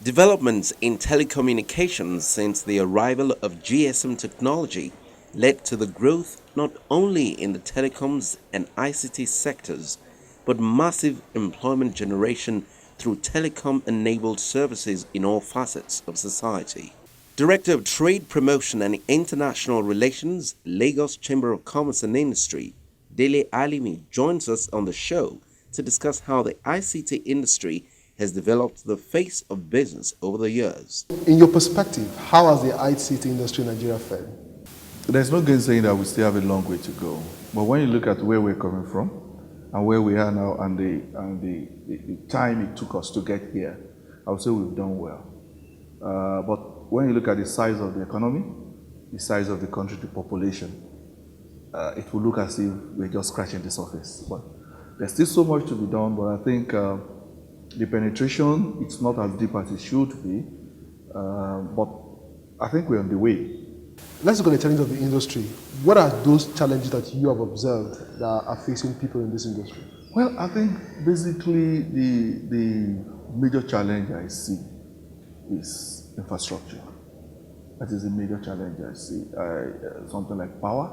Developments in telecommunications since the arrival of GSM technology led to the growth not only in the telecoms and ICT sectors, but massive employment generation through telecom enabled services in all facets of society. Director of Trade Promotion and International Relations, Lagos Chamber of Commerce and Industry, Dele Alimi joins us on the show to discuss how the ICT industry has developed the face of business over the years. In your perspective, how has the ICT industry in Nigeria fared? There's no good saying that we still have a long way to go. But when you look at where we're coming from and where we are now and the time it took us to get here, I would say we've done well. But when you look at the size of the economy, the size of the country, the population, it will look as if we're just scratching the surface. But there's still so much to be done, but I think the penetration, it's not as deep as it should be, but I think we're on the way. Let's look at the challenges of the industry. What are those challenges that you have observed that are facing people in this industry? Well, I think basically the major challenge I see is infrastructure. That is a major challenge I see. Something like power.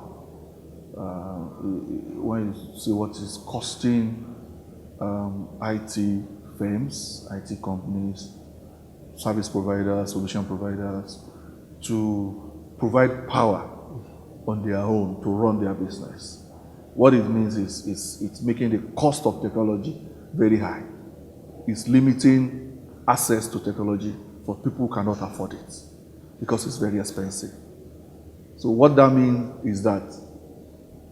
When you see what is costing IT firms, IT companies, service providers, solution providers to provide power on their own to run their business. What it means is it's making the cost of technology very high. It's limiting access to technology for people who cannot afford it because it's very expensive. So what that means is that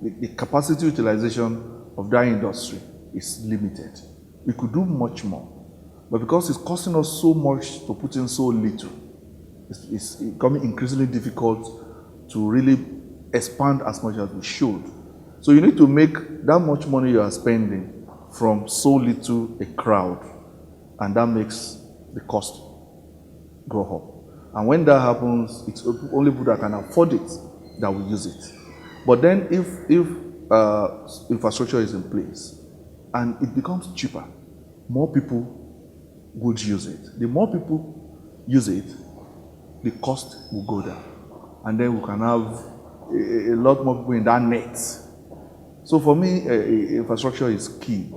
the capacity utilization of that industry is limited. We could do much more, but because it's costing us so much to put in so little, it's becoming increasingly difficult to really expand as much as we should. So you need to make that much money you are spending from so little a crowd, and that makes the cost go up. And when that happens, it's only people that can afford it that will use it. But then if infrastructure is in place and it becomes cheaper, more people would use it. The more people use it, the cost will go down. And then we can have a lot more people in that net. So for me, infrastructure is key.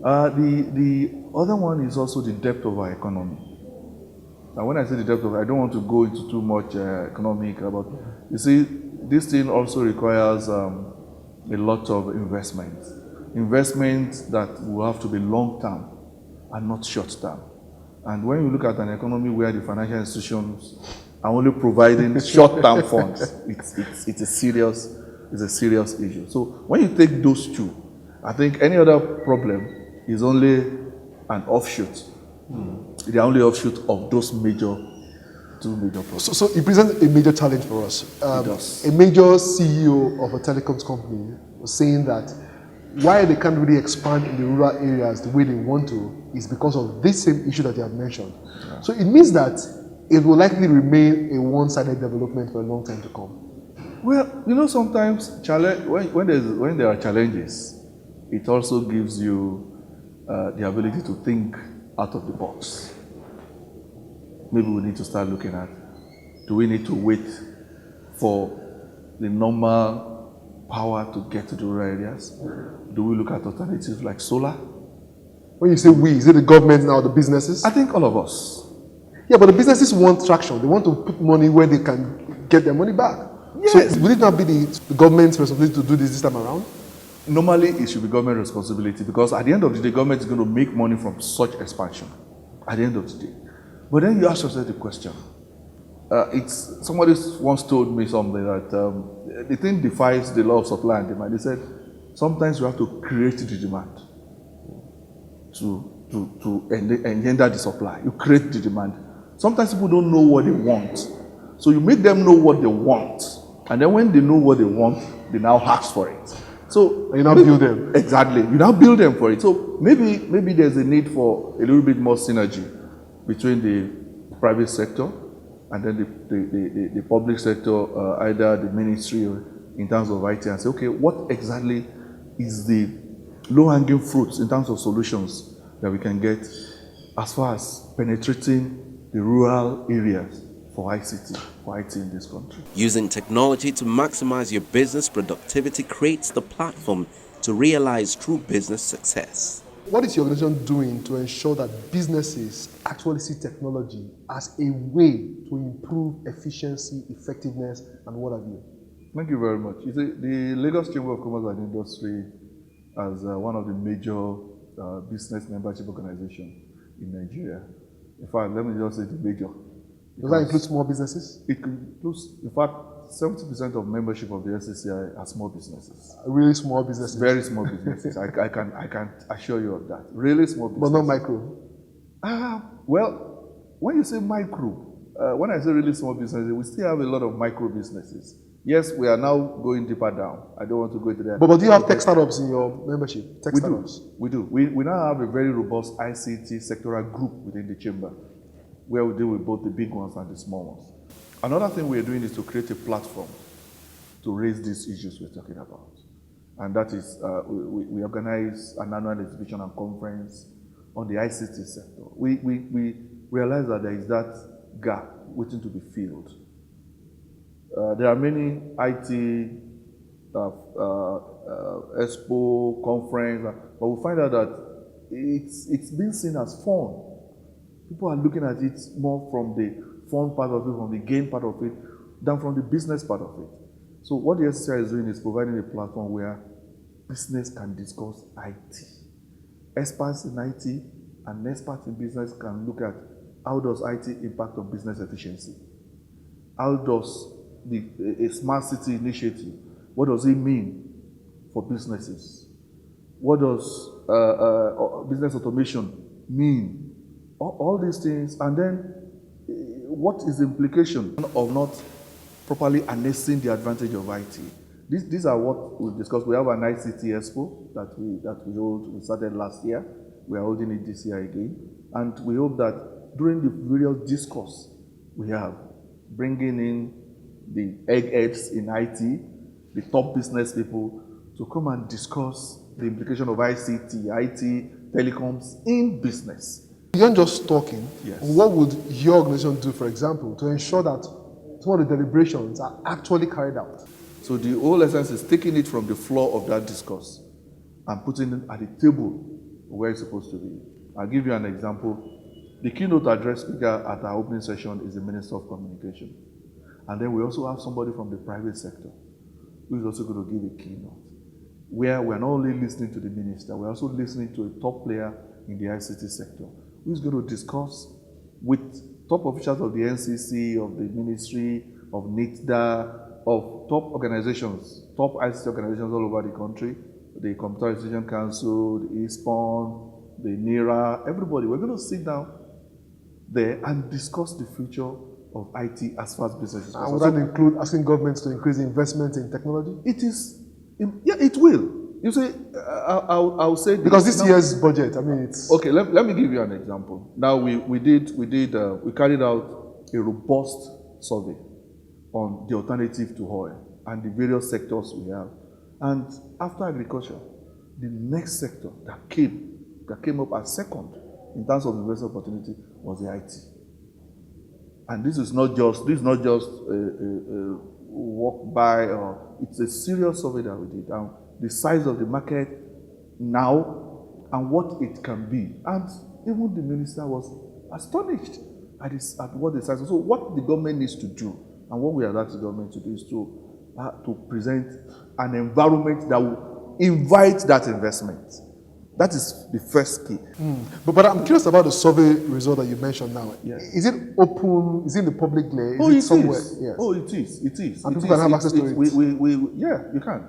The other one is also the depth of our economy. Now when I say the depth of, I don't want to go into too much economic about, you see, this thing also requires a lot of investment. Investment that will have to be long-term and not short-term. And when you look at an economy where the financial institutions are only providing short-term funds, it's a serious issue. So when you take those two, I think any other problem is only an offshoot. They are only offshoot of those two major problems. So it presents a major challenge for us. It does. A major CEO of a telecoms company was saying that why they can't really expand in the rural areas the way they want to is because of this same issue that you have mentioned. Yeah. So it means that it will likely remain a one-sided development for a long time to come. Well, you know, sometimes when there are challenges, it also gives you the ability to think out of the box. Maybe we need to start looking at, do we need to wait for the normal power to get to the rural areas? Do we look at alternatives like solar? When you say we, is it the government now, the businesses? I think all of us. Yeah, but the businesses want traction. They want to put money where they can get their money back. Yes. So would it not be the government's responsibility to do this time around? Normally, it should be government responsibility because at the end of the day, government is going to make money from such expansion. At the end of the day. But then you ask yourself the question. Somebody once told me something that the thing defies the law of supply and demand. They said, sometimes you have to create the demand to engender the supply. You create the demand. Sometimes people don't know what they want. So you make them know what they want. And then when they know what they want, they now ask for it. So you now build them. Exactly. You now build them for it. So maybe there's a need for a little bit more synergy between the private sector and then the public sector, either the ministry or in terms of IT, and say, okay, what exactly is the low-hanging fruits in terms of solutions that we can get as far as penetrating the rural areas for ICT, for IT in this country. Using technology to maximize your business productivity creates the platform to realize true business success. What is your organization doing to ensure that businesses actually see technology as a way to improve efficiency, effectiveness, and what have you? Thank you very much. You see, the Lagos Chamber of Commerce and Industry, as one of the major business membership organizations in Nigeria. In fact, let me just say the major. Does that include small businesses? It includes, in fact, 70% of membership of the SCCI are small businesses. Really small businesses? Very small businesses. I can assure you of that. Really small businesses. But not micro? Well, when you say micro, when I say really small businesses, we still have a lot of micro businesses. Yes, we are now going deeper down. I don't want to go into that. But do you have tech startups in your membership? Tech startups? We do. We now have a very robust ICT sectoral group within the chamber, where we deal with both the big ones and the small ones. Another thing we are doing is to create a platform to raise these issues we're talking about. And that is, we organize an annual exhibition and conference on the ICT sector. We realize that there is that gap waiting to be filled. There are many IT ESPO Conference, but we find out that it's been seen as fun. People are looking at it more from the fun part of it, from the game part of it, than from the business part of it. So what the SCI is doing is providing a platform where business can discuss IT. Experts in IT and experts in business can look at how does IT impact on business efficiency? How does a smart city initiative, what does it mean for businesses? What does business automation mean? All these things, and then what is the implication of not properly harnessing the advantage of IT? These are what we've discussed. We have an ICT ESPO that we hold. We started last year. We are holding it this year again, and we hope that during the various discourse we have, bringing in the eggheads in IT, the top business people, to come and discuss the implication of ICT, IT, telecoms in business. Beyond just talking, yes, what would your organization do, for example, to ensure that some of the deliberations are actually carried out? So the whole essence is taking it from the floor of that discourse and putting it at the table where it's supposed to be. I'll give you an example. The keynote address speaker at our opening session is the Minister of Communication. And then we also have somebody from the private sector who is also going to give a keynote, where we're not only listening to the minister, we're also listening to a top player in the ICT sector, who is going to discuss with top officials of the NCC, of the Ministry, of NITDA, of top organizations, top ICT organizations all over the country, the Computerization Council, the ESPO, the NERA, everybody. We're going to sit down there and discuss the future of IT as far as business is concerned. And would that include asking governments to increase investment in technology? It is, yeah, it will. You see, I'll say because this year's budget, I mean, it's okay. Let me give you an example. Now we carried out a robust survey on the alternative to oil and the various sectors we have. And after agriculture, the next sector that came up as second in terms of investment opportunity was the IT. And this is not just a walk by, or it's a serious survey that we did. And the size of the market now and what it can be. And even the minister was astonished at what the size is. So what the government needs to do, and what we are asking the government to do, is to present an environment that will invite that investment. That is the first key. But I'm curious about the survey result that you mentioned now. Yes. Is it open? Is it in the public glare? It somewhere? is. Yes. Oh, it is. And people can have access to it? Yeah, you can.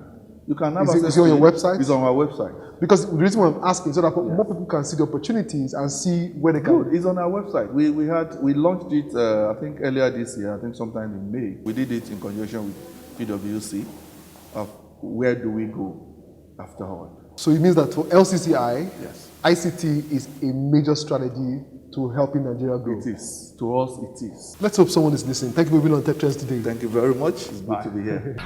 You can have access to it. Is it on your website? It's on our website. Because the reason why I'm asking is so that more people can see the opportunities and see where they can. Good. It's on our website. We launched it, I think earlier this year, I think sometime in May. We did it in conjunction with PwC of where do we go after all. So it means that for LCCI, yes, ICT is a major strategy to helping Nigeria grow. It is. To us, it is. Let's hope someone is listening. Thank you for being on Tech Trends today. Thank you very much. It's good to be here.